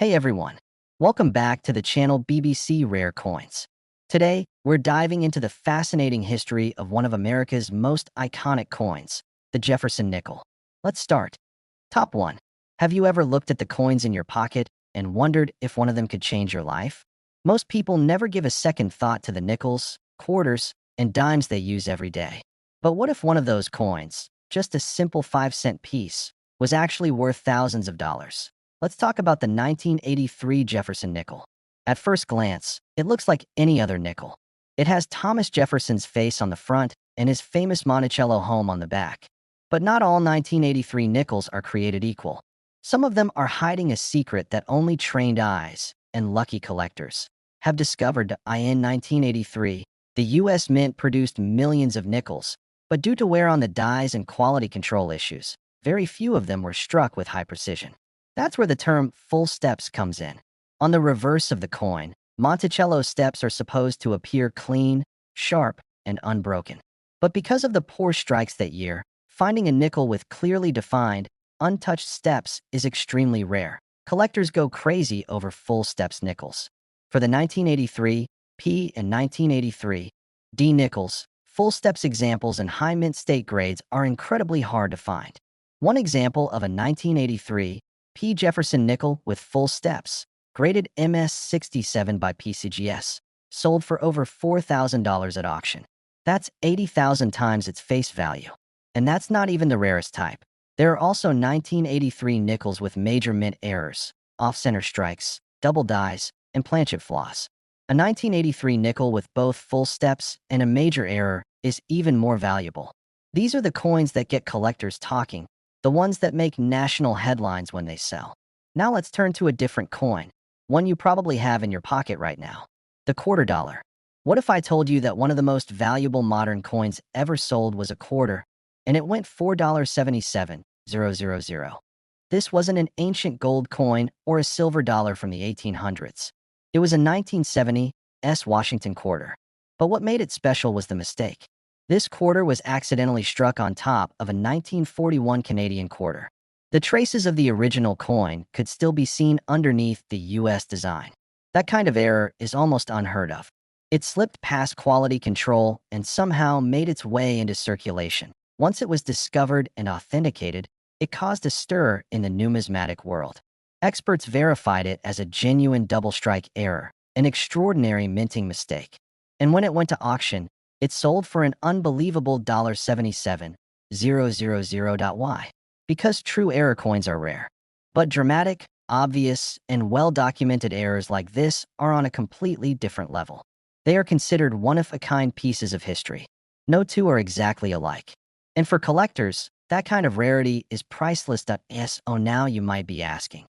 Hey everyone, welcome back to the channel BBC Rare Coins. Today, we're diving into the fascinating history of one of America's most iconic coins, the Jefferson nickel. Let's start. Top 1. Have you ever looked at the coins in your pocket and wondered if one of them could change your life? Most people never give a second thought to the nickels, quarters, and dimes they use every day. But what if one of those coins, just a simple 5-cent piece, was actually worth thousands of dollars? Let's talk about the 1983 Jefferson nickel. At first glance, it looks like any other nickel. It has Thomas Jefferson's face on the front and his famous Monticello home on the back. But not all 1983 nickels are created equal. Some of them are hiding a secret that only trained eyes and lucky collectors have discovered. In 1983, the U.S. Mint produced millions of nickels, but due to wear on the dies and quality control issues, very few of them were struck with high precision. That's where the term full steps comes in. On the reverse of the coin, Monticello steps are supposed to appear clean, sharp, and unbroken. But because of the poor strikes that year, finding a nickel with clearly defined, untouched steps is extremely rare. Collectors go crazy over full steps nickels. For the 1983 P and 1983 D nickels, full steps examples and high mint state grades are incredibly hard to find. One example of a 1983 P. Jefferson nickel with full steps, graded MS67 by PCGS, sold for over $4,000 at auction. That's 80,000 times its face value. And that's not even the rarest type. There are also 1983 nickels with major mint errors, off-center strikes, double dies, and planchet flaws. A 1983 nickel with both full steps and a major error is even more valuable. These are the coins that get collectors talking, the ones that make national headlines when they sell. Now let's turn to a different coin, one you probably have in your pocket right now, the quarter dollar. What if I told you that one of the most valuable modern coins ever sold was a quarter, and it went $4.77,000? This wasn't an ancient gold coin or a silver dollar from the 1800s. It was a 1970 Washington quarter. But what made it special was the mistake. This quarter was accidentally struck on top of a 1941 Canadian quarter. The traces of the original coin could still be seen underneath the U.S. design. That kind of error is almost unheard of. It slipped past quality control and somehow made its way into circulation. Once it was discovered and authenticated, it caused a stir in the numismatic world. Experts verified it as a genuine double strike error, an extraordinary minting mistake. And when it went to auction, it sold for an unbelievable $77,000. Because true error coins are rare. But dramatic, obvious, and well-documented errors like this are on a completely different level. They are considered one-of-a-kind pieces of history. No two are exactly alike. And for collectors, that kind of rarity is priceless. So now you might be asking,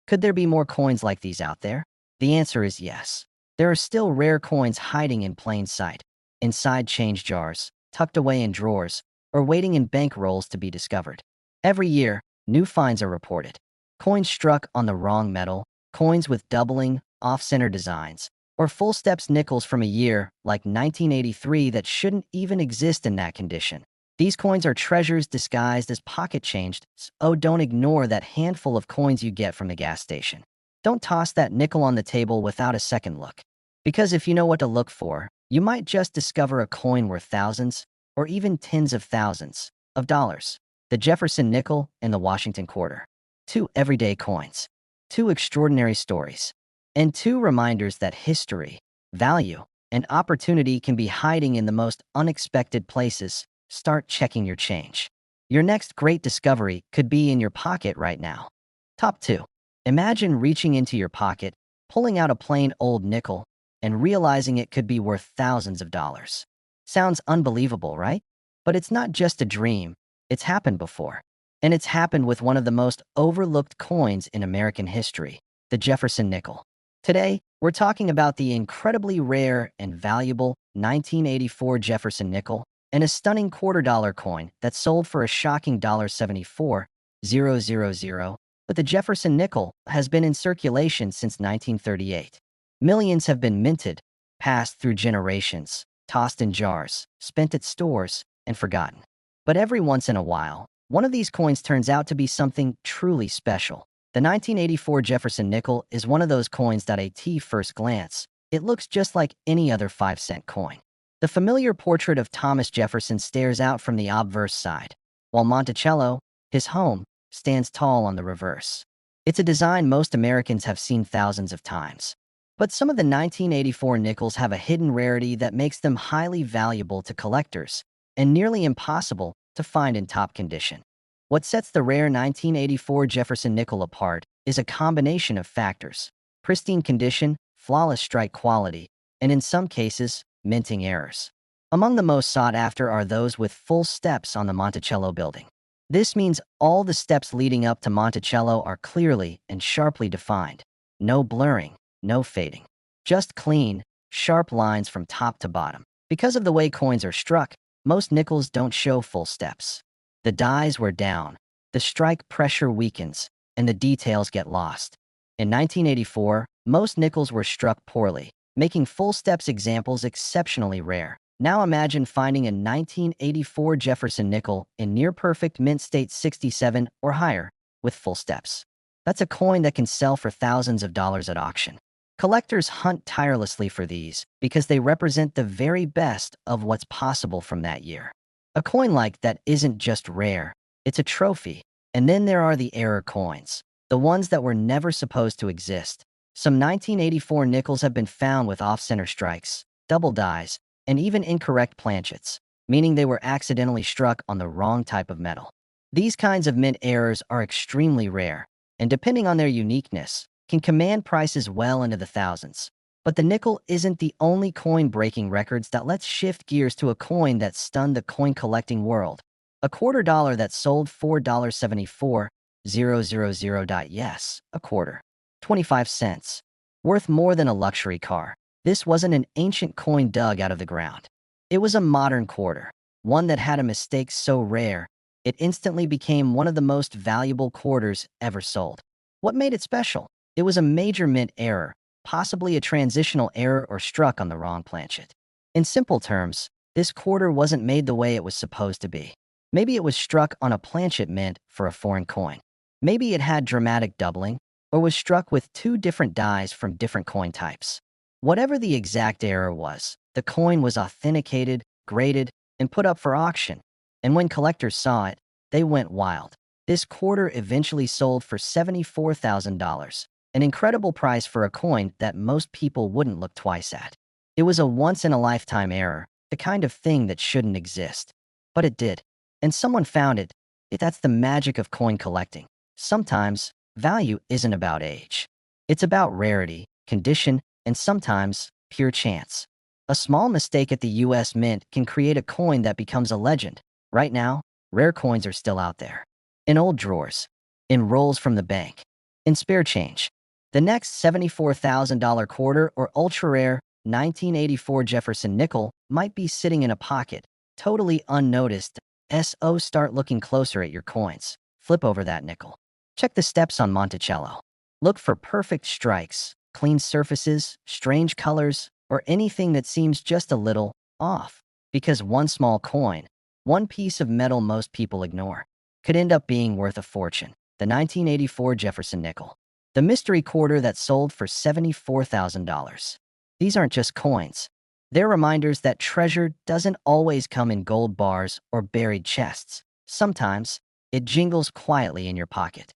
could there be more coins like these out there? The answer is yes. There are still rare coins hiding in plain sight, inside change jars, tucked away in drawers, or waiting in bank rolls to be discovered. Every year, new finds are reported. Coins struck on the wrong metal, coins with doubling, off-center designs, or full steps nickels from a year like 1983 that shouldn't even exist in that condition. These coins are treasures disguised as pocket change, so don't ignore that handful of coins you get from the gas station. Don't toss that nickel on the table without a second look. Because if you know what to look for, you might just discover a coin worth thousands, or even tens of thousands, of dollars. The Jefferson nickel and the Washington quarter. Two everyday coins. Two extraordinary stories. And two reminders that history, value, and opportunity can be hiding in the most unexpected places. Start checking your change. Your next great discovery could be in your pocket right now. Top 2. Imagine reaching into your pocket, pulling out a plain old nickel, and realizing it could be worth thousands of dollars. Sounds unbelievable, right? But it's not just a dream. It's happened before. And it's happened with one of the most overlooked coins in American history, the Jefferson nickel. Today, we're talking about the incredibly rare and valuable 1984 Jefferson nickel and a stunning quarter-dollar coin that sold for a shocking $74,000. But the Jefferson nickel has been in circulation since 1938. Millions have been minted, passed through generations, tossed in jars, spent at stores, and forgotten. But every once in a while, one of these coins turns out to be something truly special. The 1984 Jefferson nickel is one of those coins that at first glance, it looks just like any other 5-cent coin. The familiar portrait of Thomas Jefferson stares out from the obverse side, while Monticello, his home, stands tall on the reverse. It's a design most Americans have seen thousands of times. But some of the 1984 nickels have a hidden rarity that makes them highly valuable to collectors and nearly impossible to find in top condition. What sets the rare 1984 Jefferson nickel apart is a combination of factors: pristine condition, flawless strike quality, and in some cases, minting errors. Among the most sought after are those with full steps on the Monticello building. This means all the steps leading up to Monticello are clearly and sharply defined. No blurring, no fading. Just clean, sharp lines from top to bottom. Because of the way coins are struck, most nickels don't show full steps. The dies wear down, the strike pressure weakens, and the details get lost. In 1984, most nickels were struck poorly, making full steps examples exceptionally rare. Now imagine finding a 1984 Jefferson nickel in near-perfect mint state 67 or higher with full steps. That's a coin that can sell for thousands of dollars at auction. Collectors hunt tirelessly for these because they represent the very best of what's possible from that year. A coin like that isn't just rare, it's a trophy. And then there are the error coins, the ones that were never supposed to exist. Some 1984 nickels have been found with off-center strikes, double dies, and even incorrect planchets, meaning they were accidentally struck on the wrong type of metal. These kinds of mint errors are extremely rare, and depending on their uniqueness, can command prices well into the thousands. But the nickel isn't the only coin breaking records that lets shift gears to a coin that stunned the coin collecting world. A $quarter that sold $4.74,000. Yes, a quarter. 25 cents. Worth more than a luxury car. This wasn't an ancient coin dug out of the ground. It was a modern quarter, one that had a mistake so rare, it instantly became one of the most valuable quarters ever sold. What made it special? It was a major mint error, possibly a transitional error or struck on the wrong planchet. In simple terms, this quarter wasn't made the way it was supposed to be. Maybe it was struck on a planchet meant for a foreign coin. Maybe it had dramatic doubling, or was struck with two different dies from different coin types. Whatever the exact error was, the coin was authenticated, graded, and put up for auction. And when collectors saw it, they went wild. This quarter eventually sold for $74,000. An incredible price for a coin that most people wouldn't look twice at. It was a once-in-a-lifetime error, the kind of thing that shouldn't exist. But it did. And someone found it. That's the magic of coin collecting. Sometimes, value isn't about age. It's about rarity, condition, and sometimes, pure chance. A small mistake at the US Mint can create a coin that becomes a legend. Right now, rare coins are still out there. In old drawers. In rolls from the bank. In spare change. The next $74,000 quarter or ultra-rare 1984 Jefferson nickel might be sitting in a pocket, totally unnoticed. So start looking closer at your coins. Flip over that nickel. Check the steps on Monticello. Look for perfect strikes, clean surfaces, strange colors, or anything that seems just a little off. Because one small coin, one piece of metal most people ignore, could end up being worth a fortune. The 1984 Jefferson nickel. The mystery quarter that sold for $74,000. These aren't just coins. They're reminders that treasure doesn't always come in gold bars or buried chests. Sometimes, it jingles quietly in your pocket.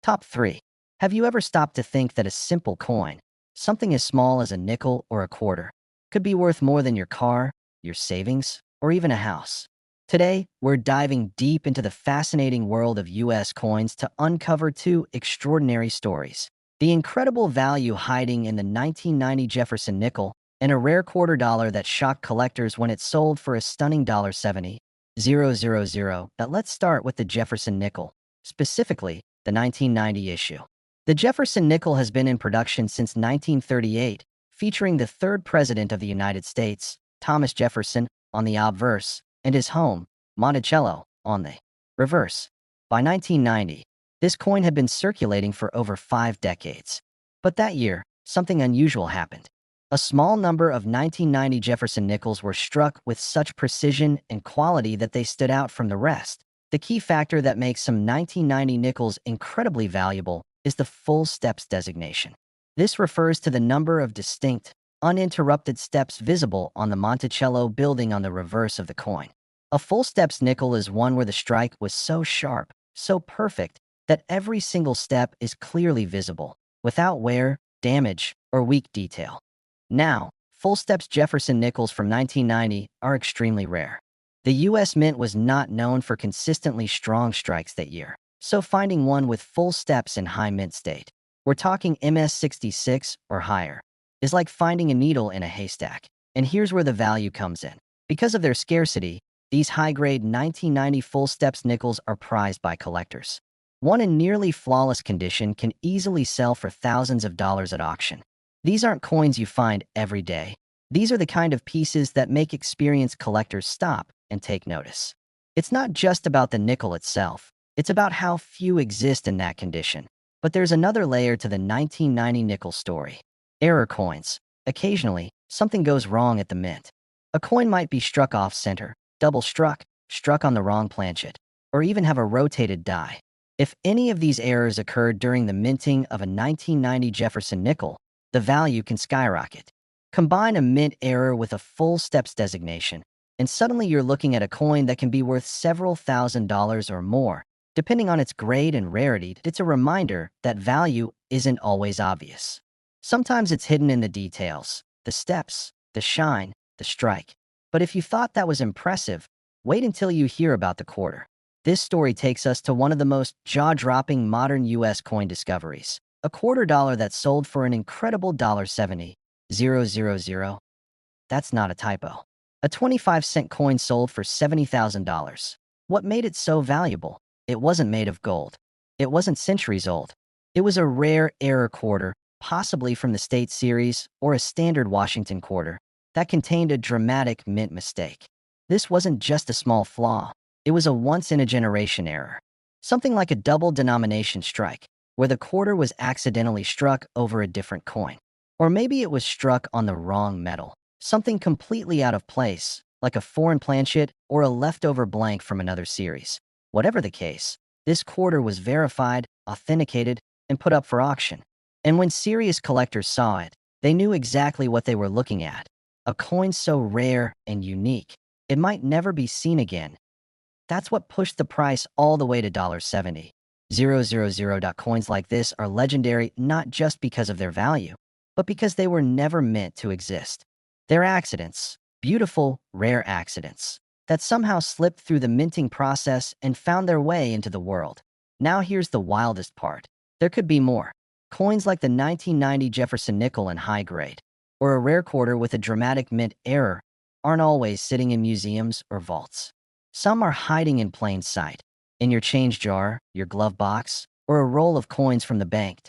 Top 3. Have you ever stopped to think that a simple coin, something as small as a nickel or a quarter, could be worth more than your car, your savings, or even a house? Today, we're diving deep into the fascinating world of US coins to uncover two extraordinary stories: the incredible value hiding in the 1990 Jefferson nickel and a rare $quarter that shocked collectors when it sold for a stunning $70,000. But let's start with the Jefferson nickel, specifically the 1990 issue. The Jefferson nickel has been in production since 1938, featuring the third president of the United States, Thomas Jefferson, on the obverse, and his home, Monticello, on the reverse. By 1990, this coin had been circulating for over 5 decades. But that year, something unusual happened. A small number of 1990 Jefferson nickels were struck with such precision and quality that they stood out from the rest. The key factor that makes some 1990 nickels incredibly valuable is the full steps designation. This refers to the number of distinct, uninterrupted steps visible on the Monticello building on the reverse of the coin. A full steps nickel is one where the strike was so sharp, so perfect, that every single step is clearly visible, without wear, damage, or weak detail. Now, full steps Jefferson nickels from 1990 are extremely rare. The U.S. Mint was not known for consistently strong strikes that year, so finding one with full steps in high mint state, we're talking MS66 or higher, is like finding a needle in a haystack. And here's where the value comes in. Because of their scarcity, these high-grade 1990 full steps nickels are prized by collectors. One in nearly flawless condition can easily sell for thousands of dollars at auction. These aren't coins you find every day. These are the kind of pieces that make experienced collectors stop and take notice. It's not just about the nickel itself. It's about how few exist in that condition. But there's another layer to the 1990 nickel story. Error coins. Occasionally, something goes wrong at the mint. A coin might be struck off-center, double struck, struck on the wrong planchet, or even have a rotated die. If any of these errors occurred during the minting of a 1990 Jefferson nickel, the value can skyrocket. Combine a mint error with a full steps designation, and suddenly you're looking at a coin that can be worth several $1,000s or more. Depending on its grade and rarity, it's a reminder that value isn't always obvious. Sometimes it's hidden in the details, the steps, the shine, the strike. But if you thought that was impressive, wait until you hear about the quarter. This story takes us to one of the most jaw-dropping modern U.S. coin discoveries, a $0.25 that sold for an incredible $70,000. That's not a typo. A 25-cent coin sold for $70,000. What made it so valuable? It wasn't made of gold. It wasn't centuries old. It was a rare error quarter, possibly from the State Series or a standard Washington quarter, that contained a dramatic mint mistake. This wasn't just a small flaw. It was a once-in-a-generation error. Something like a double denomination strike, where the quarter was accidentally struck over a different coin. Or maybe it was struck on the wrong metal. Something completely out of place, like a foreign planchet or a leftover blank from another series. Whatever the case, this quarter was verified, authenticated, and put up for auction. And when serious collectors saw it, they knew exactly what they were looking at. A coin so rare and unique, it might never be seen again. That's what pushed the price all the way to $70,000. Coins like this are legendary not just because of their value, but because they were never meant to exist. They're accidents, beautiful, rare accidents, that somehow slipped through the minting process and found their way into the world. Now here's the wildest part. There could be more. Coins like the 1990 Jefferson nickel in high grade, or a rare quarter with a dramatic mint error, aren't always sitting in museums or vaults. Some are hiding in plain sight, in your change jar, your glove box, or a roll of coins from the bank.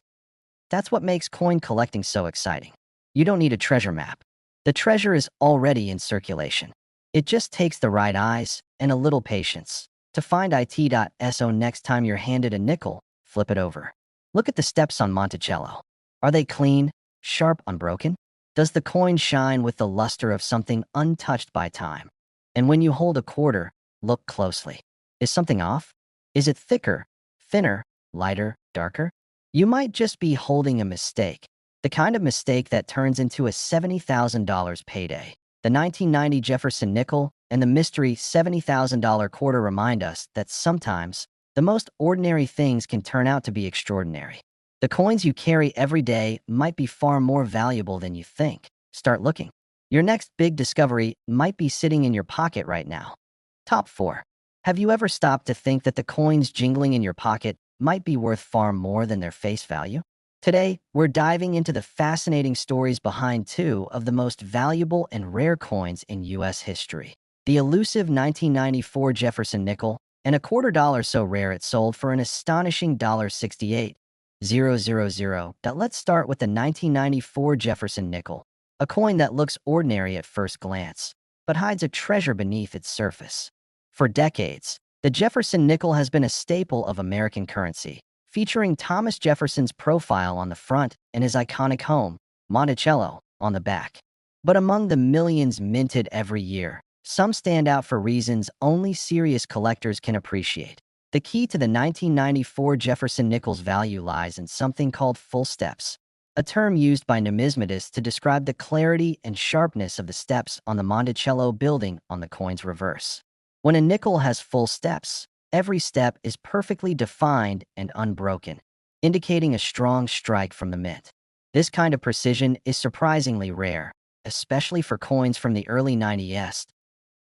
That's what makes coin collecting so exciting. You don't need a treasure map. The treasure is already in circulation. It just takes the right eyes and a little patience. To find it.so next time you're handed a nickel, flip it over. Look at the steps on Monticello. Are they clean, sharp, unbroken? Does the coin shine with the luster of something untouched by time? And when you hold a quarter, look closely. Is something off? Is it thicker, thinner, lighter, darker? You might just be holding a mistake. The kind of mistake that turns into a $70,000 payday. The 1990 Jefferson nickel and the mystery $70,000 quarter remind us that sometimes the most ordinary things can turn out to be extraordinary. The coins you carry every day might be far more valuable than you think. Start looking. Your next big discovery might be sitting in your pocket right now. Top 4. Have you ever stopped to think that the coins jingling in your pocket might be worth far more than their face value? Today, we're diving into the fascinating stories behind two of the most valuable and rare coins in U.S. history. The elusive 1994 Jefferson nickel and a $0.25 so rare it sold for an astonishing $68,000. Let's start with the 1994 Jefferson nickel, a coin that looks ordinary at first glance, but hides a treasure beneath its surface. For decades, the Jefferson nickel has been a staple of American currency, featuring Thomas Jefferson's profile on the front and his iconic home, Monticello, on the back. But among the millions minted every year, some stand out for reasons only serious collectors can appreciate. The key to the 1994 Jefferson nickel's value lies in something called full steps, a term used by numismatists to describe the clarity and sharpness of the steps on the Monticello building on the coin's reverse. When a nickel has full steps, every step is perfectly defined and unbroken, indicating a strong strike from the mint. This kind of precision is surprisingly rare, especially for coins from the early 90s.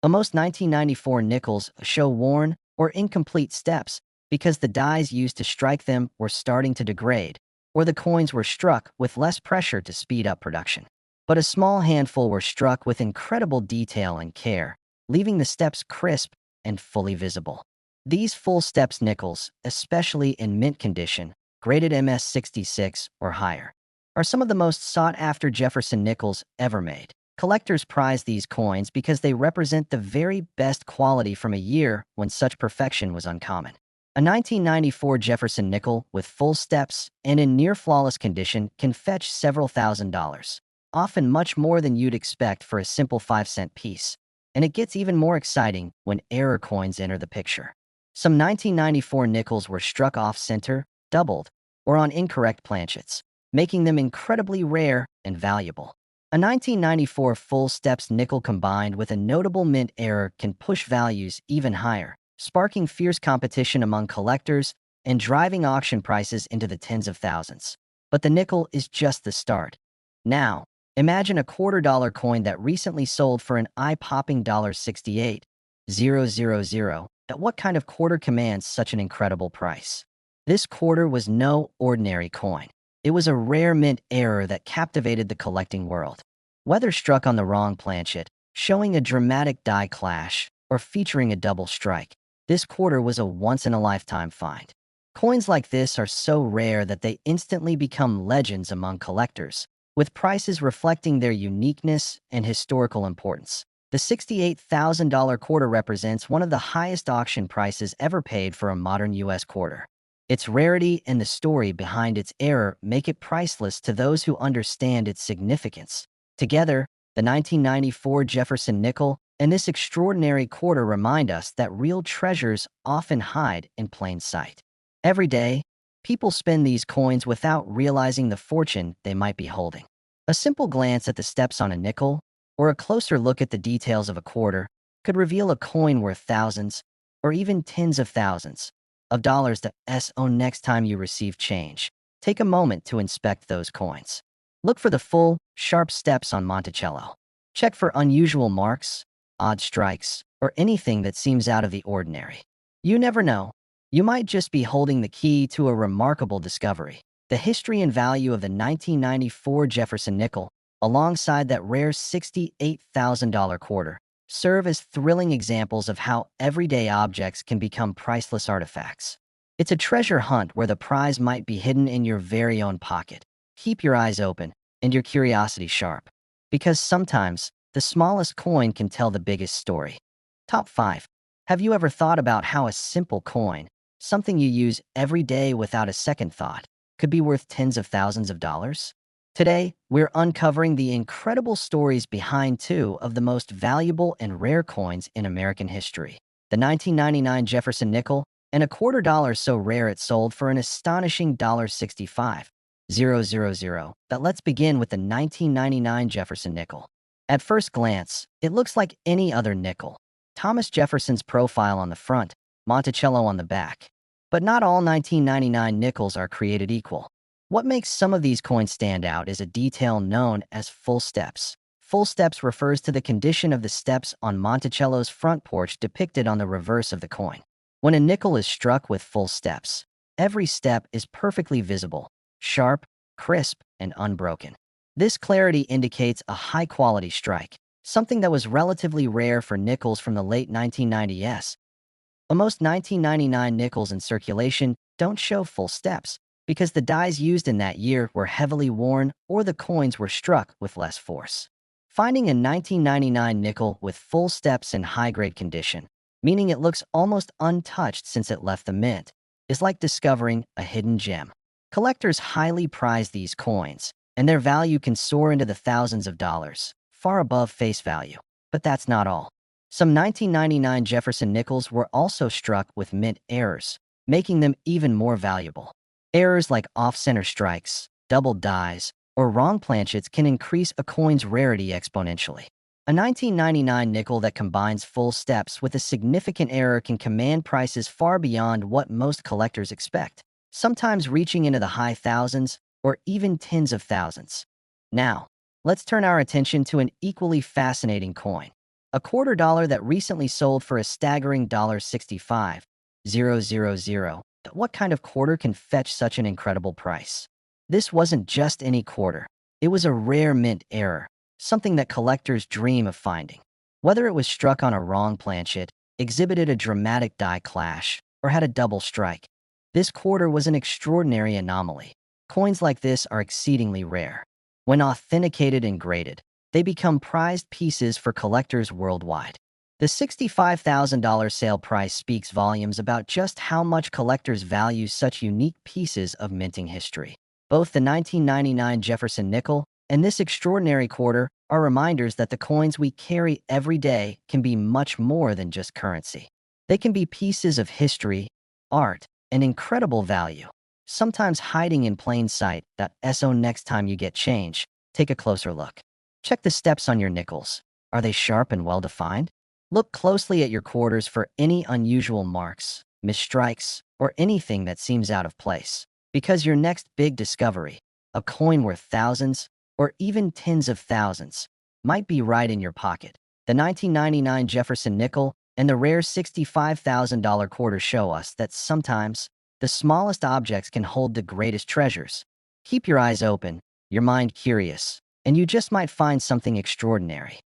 Most 1994 nickels show worn or incomplete steps because the dies used to strike them were starting to degrade, or the coins were struck with less pressure to speed up production. But a small handful were struck with incredible detail and care, leaving the steps crisp and fully visible. These full steps nickels, especially in mint condition, graded MS66 or higher, are some of the most sought-after Jefferson nickels ever made. Collectors prize these coins because they represent the very best quality from a year when such perfection was uncommon. A 1994 Jefferson nickel with full steps and in near-flawless condition can fetch several $1,000s, often much more than you'd expect for a simple 5-cent piece. And it gets even more exciting when error coins enter the picture. Some 1994 nickels were struck off-center, doubled, or on incorrect planchets, making them incredibly rare and valuable. A 1994 full steps nickel combined with a notable mint error can push values even higher, sparking fierce competition among collectors and driving auction prices into the tens of thousands. But the nickel is just the start. Now, imagine a $quarter coin that recently sold for an eye-popping $68,000. What kind of quarter commands such an incredible price? This quarter was no ordinary coin. It was a rare mint error that captivated the collecting world. Whether struck on the wrong planchet, showing a dramatic die clash, or featuring a double strike, this quarter was a once-in-a-lifetime find. Coins like this are so rare that they instantly become legends among collectors, with prices reflecting their uniqueness and historical importance. The $68,000 quarter represents one of the highest auction prices ever paid for a modern U.S. quarter. Its rarity and the story behind its error make it priceless to those who understand its significance. Together, the 1994 Jefferson nickel and this extraordinary quarter remind us that real treasures often hide in plain sight. Every day, people spend these coins without realizing the fortune they might be holding. A simple glance at the steps on a nickel, or a closer look at the details of a quarter, could reveal a coin worth thousands, or even tens of thousands, of dollars to own next time you receive change. Take a moment to inspect those coins. Look for the full, sharp steps on Monticello. Check for unusual marks, odd strikes, or anything that seems out of the ordinary. You never know. You might just be holding the key to a remarkable discovery. The history and value of the 1994 Jefferson nickel, alongside that rare $68,000 quarter, serve as thrilling examples of how everyday objects can become priceless artifacts. It's a treasure hunt where the prize might be hidden in your very own pocket. Keep your eyes open and your curiosity sharp, because sometimes the smallest coin can tell the biggest story. Top 5. Have you ever thought about how a simple coin, something you use every day without a second thought, could be worth tens of thousands of dollars? Today, we're uncovering the incredible stories behind two of the most valuable and rare coins in American history. The 1999 Jefferson nickel and a $quarter so rare it sold for an astonishing $65,000. But let's begin with the 1999 Jefferson nickel. At first glance, it looks like any other nickel. Thomas Jefferson's profile on the front, Monticello on the back. But not all 1999 nickels are created equal. What makes some of these coins stand out is a detail known as full steps. Full steps refers to the condition of the steps on Monticello's front porch depicted on the reverse of the coin. When a nickel is struck with full steps, every step is perfectly visible, sharp, crisp, and unbroken. This clarity indicates a high-quality strike, something that was relatively rare for nickels from the late 1990s. Most 1999 nickels in circulation don't show full steps, because the dies used in that year were heavily worn or the coins were struck with less force. Finding a 1999 nickel with full steps in high-grade condition, meaning it looks almost untouched since it left the mint, is like discovering a hidden gem. Collectors highly prize these coins, and their value can soar into the thousands of dollars, far above face value. But that's not all. Some 1999 Jefferson nickels were also struck with mint errors, making them even more valuable. Errors like off-center strikes, double dies, or wrong planchets can increase a coin's rarity exponentially. A 1999 nickel that combines full steps with a significant error can command prices far beyond what most collectors expect, sometimes reaching into the high thousands or even tens of thousands. Now, let's turn our attention to an equally fascinating coin, a quarter dollar that recently sold for a staggering $65,000. What kind of quarter can fetch such an incredible price? This wasn't just any quarter. It was a rare mint error, something that collectors dream of finding. Whether it was struck on a wrong planchet, exhibited a dramatic die clash, or had a double strike, this quarter was an extraordinary anomaly. Coins like this are exceedingly rare. When authenticated and graded, they become prized pieces for collectors worldwide. The $65,000 sale price speaks volumes about just how much collectors value such unique pieces of minting history. Both the 1999 Jefferson nickel and this extraordinary quarter are reminders that the coins we carry every day can be much more than just currency. They can be pieces of history, art, and incredible value, sometimes hiding in plain sight. So next time you get change, take a closer look. Check the steps on your nickels. Are they sharp and well-defined? Look closely at your quarters for any unusual marks, misstrikes, or anything that seems out of place. Because your next big discovery, a coin worth thousands or even tens of thousands, might be right in your pocket. The 1999 Jefferson nickel and the rare $65,000 quarter show us that sometimes the smallest objects can hold the greatest treasures. Keep your eyes open, your mind curious, and you just might find something extraordinary.